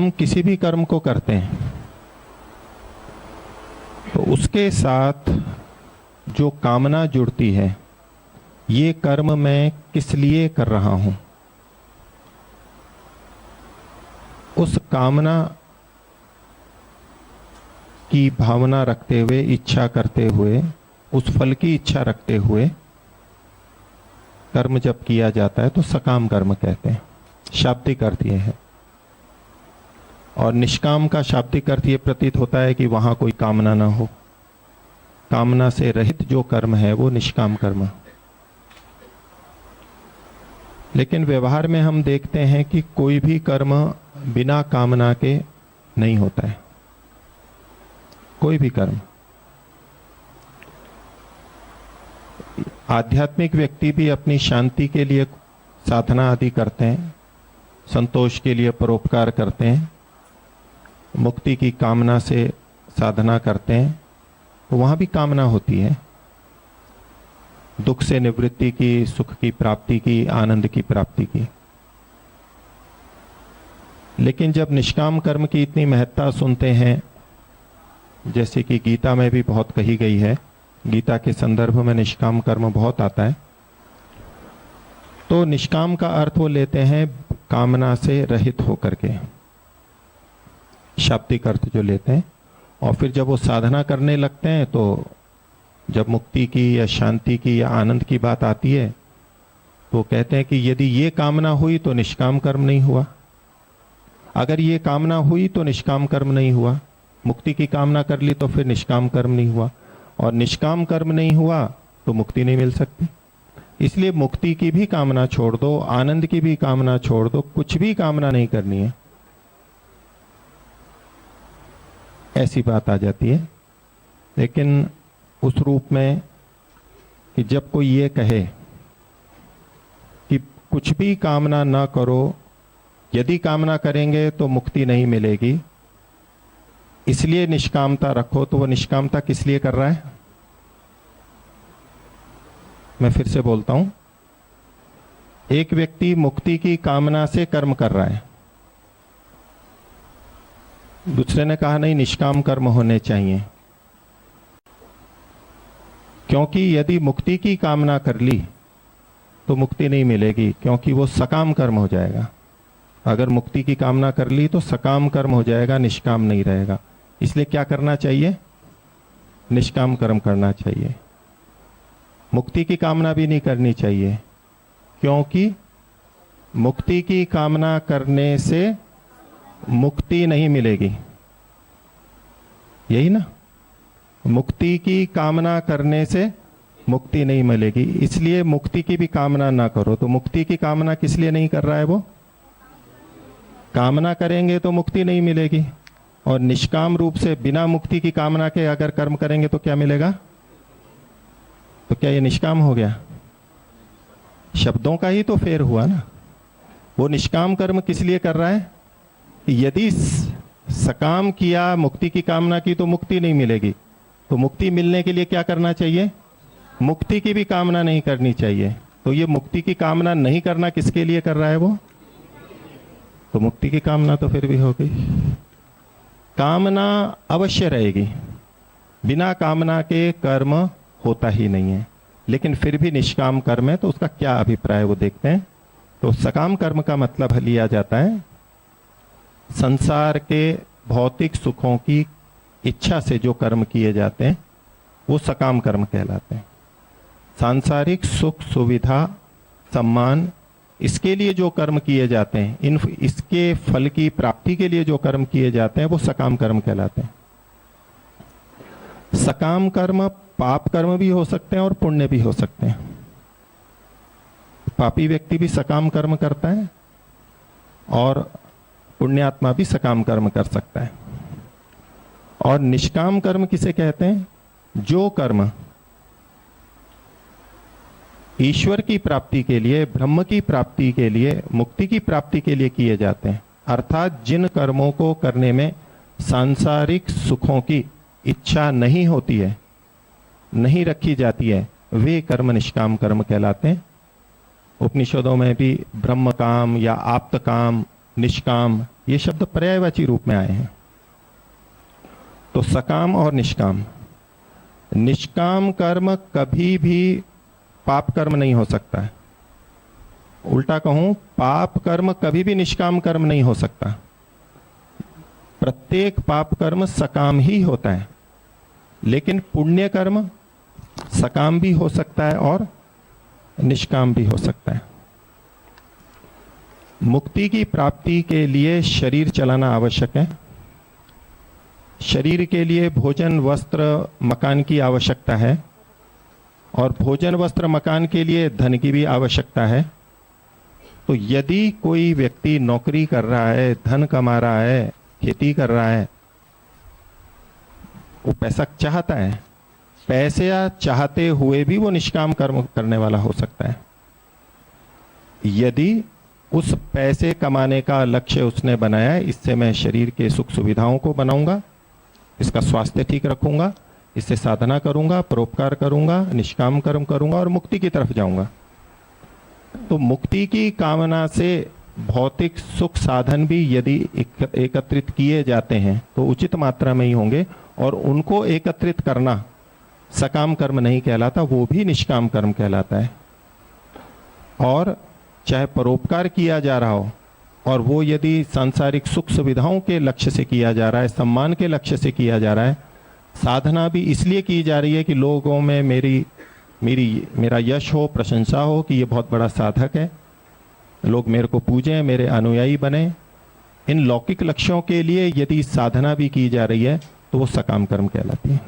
हम किसी भी कर्म को करते हैं तो उसके साथ जो कामना जुड़ती है, ये कर्म मैं किस लिए कर रहा हूं, उस कामना की भावना रखते हुए, इच्छा करते हुए, उस फल की इच्छा रखते हुए कर्म जब किया जाता है तो सकाम कर्म कहते हैं। शाब्दिक अर्थ यह है। और निष्काम का शाब्दिक अर्थ यह प्रतीत होता है कि वहां कोई कामना ना हो। कामना से रहित जो कर्म है वो निष्काम कर्म। लेकिन व्यवहार में हम देखते हैं कि कोई भी कर्म बिना कामना के नहीं होता है। कोई भी कर्म। आध्यात्मिक व्यक्ति भी अपनी शांति के लिए साधना आदि करते हैं, संतोष के लिए परोपकार करते हैं, मुक्ति की कामना से साधना करते हैं, तो वहां भी कामना होती है दुख से निवृत्ति की, सुख की प्राप्ति की, आनंद की प्राप्ति की। लेकिन जब निष्काम कर्म की इतनी महत्ता सुनते हैं, जैसे कि गीता में भी बहुत कही गई है, गीता के संदर्भ में निष्काम कर्म बहुत आता है, तो निष्काम का अर्थ वो लेते हैं कामना से रहित होकर के, शाब्दिक अर्थ जो लेते हैं। और फिर जब वो साधना करने लगते हैं तो जब मुक्ति की या शांति की या आनंद की बात आती है तो कहते हैं कि यदि ये कामना हुई तो निष्काम कर्म नहीं हुआ, अगर ये कामना हुई तो निष्काम कर्म नहीं हुआ, मुक्ति की कामना कर ली तो फिर निष्काम कर्म नहीं हुआ, और निष्काम कर्म नहीं हुआ तो मुक्ति नहीं मिल सकती। इसलिए मुक्ति की भी कामना छोड़ दो, आनंद की भी कामना छोड़ दो, कुछ भी कामना नहीं करनी है, ऐसी बात आ जाती है। लेकिन उस रूप में कि जब कोई ये कहे कि कुछ भी कामना ना करो, यदि कामना करेंगे तो मुक्ति नहीं मिलेगी, इसलिए निष्कामता रखो, तो वो निष्कामता किस लिए कर रहा है? मैं फिर से बोलता हूं, एक व्यक्ति मुक्ति की कामना से कर्म कर रहा है, दूसरे ने कहा नहीं निष्काम कर्म होने चाहिए, क्योंकि यदि मुक्ति की कामना कर ली तो मुक्ति नहीं मिलेगी, क्योंकि वो सकाम कर्म हो जाएगा। अगर मुक्ति की कामना कर ली तो सकाम कर्म हो जाएगा, निष्काम नहीं रहेगा। इसलिए क्या करना चाहिए? निष्काम कर्म करना चाहिए। मुक्ति की कामना भी नहीं करनी चाहिए, क्योंकि मुक्ति की कामना करने से मुक्ति नहीं मिलेगी, यही ना? मुक्ति की कामना करने से मुक्ति नहीं मिलेगी, इसलिए मुक्ति की भी कामना ना करो। तो मुक्ति की कामना किस लिए नहीं कर रहा है? वो कामना करेंगे तो मुक्ति नहीं मिलेगी, और निष्काम रूप से बिना मुक्ति की कामना के अगर कर्म करेंगे तो क्या मिलेगा? तो क्या ये निष्काम हो गया? शब्दों का ही तो फेर हुआ ना। वो निष्काम कर्म किस लिए कर रहा है? यदि सकाम किया, मुक्ति की कामना की, तो मुक्ति नहीं मिलेगी। तो मुक्ति मिलने के लिए क्या करना चाहिए? मुक्ति की भी कामना नहीं करनी चाहिए। तो ये मुक्ति की कामना नहीं करना किसके लिए कर रहा है वो? तो मुक्ति की कामना तो फिर भी हो गई। कामना अवश्य रहेगी, बिना कामना के कर्म होता ही नहीं है। लेकिन फिर भी निष्काम कर्म है, तो उसका क्या अभिप्राय वो देखते हैं। तो सकाम कर्म का मतलब लिया जाता है संसार के भौतिक सुखों की इच्छा से जो कर्म किए जाते हैं वो सकाम कर्म कहलाते हैं। सांसारिक सुख, सुविधा, सम्मान, इसके लिए जो कर्म किए जाते हैं, इसके फल की प्राप्ति के लिए जो कर्म किए जाते हैं वो सकाम कर्म कहलाते हैं। सकाम कर्म पाप कर्म भी हो सकते हैं और पुण्य भी हो सकते हैं। पापी व्यक्ति भी सकाम कर्म करता है और पुण्यात्मा भी सकाम कर्म कर सकता है। और निष्काम कर्म किसे कहते हैं? जो कर्म ईश्वर की प्राप्ति के लिए, ब्रह्म की प्राप्ति के लिए, मुक्ति की प्राप्ति के लिए किए जाते हैं। अर्थात जिन कर्मों को करने में सांसारिक सुखों की इच्छा नहीं होती है, नहीं रखी जाती है, वे कर्म निष्काम कर्म कहलाते हैं। उपनिषदों में भी ब्रह्म काम या आप्त काम निष्काम, ये शब्द पर्यायवाची रूप में आए हैं। तो सकाम और निष्काम, निष्काम कर्म कभी भी पाप कर्म नहीं हो सकता है। उल्टा कहूं, पाप कर्म कभी भी निष्काम कर्म नहीं हो सकता। प्रत्येक पाप कर्म सकाम ही होता है, लेकिन पुण्य कर्म सकाम भी हो सकता है और निष्काम भी हो सकता है। मुक्ति की प्राप्ति के लिए शरीर चलाना आवश्यक है। शरीर के लिए भोजन, वस्त्र, मकान की आवश्यकता है, और भोजन, वस्त्र, मकान के लिए धन की भी आवश्यकता है। तो यदि कोई व्यक्ति नौकरी कर रहा है, धन कमा रहा है, खेती कर रहा है, वो पैसा चाहता है, पैसे चाहते हुए भी वो निष्काम कर्म करने वाला हो सकता है। यदि उस पैसे कमाने का लक्ष्य उसने बनाया है, इससे मैं शरीर के सुख सुविधाओं को बनाऊंगा, इसका स्वास्थ्य ठीक रखूंगा, इससे साधना करूंगा, परोपकार करूंगा, निष्काम कर्म करूंगा और मुक्ति की तरफ जाऊंगा। तो मुक्ति की कामना से भौतिक सुख साधन भी यदि एकत्रित किए जाते हैं तो उचित मात्रा में ही होंगे, और उनको एकत्रित करना सकाम कर्म नहीं कहलाता, वो भी निष्काम कर्म कहलाता है। और चाहे परोपकार किया जा रहा हो, और वो यदि सांसारिक सुख सुविधाओं के लक्ष्य से किया जा रहा है, सम्मान के लक्ष्य से किया जा रहा है, साधना भी इसलिए की जा रही है कि लोगों में मेरा यश हो, प्रशंसा हो कि ये बहुत बड़ा साधक है, लोग मेरे को पूजें, मेरे अनुयायी बने, इन लौकिक लक्ष्यों के लिए यदि साधना भी की जा रही है तो वो सकाम कर्म कहलाती है।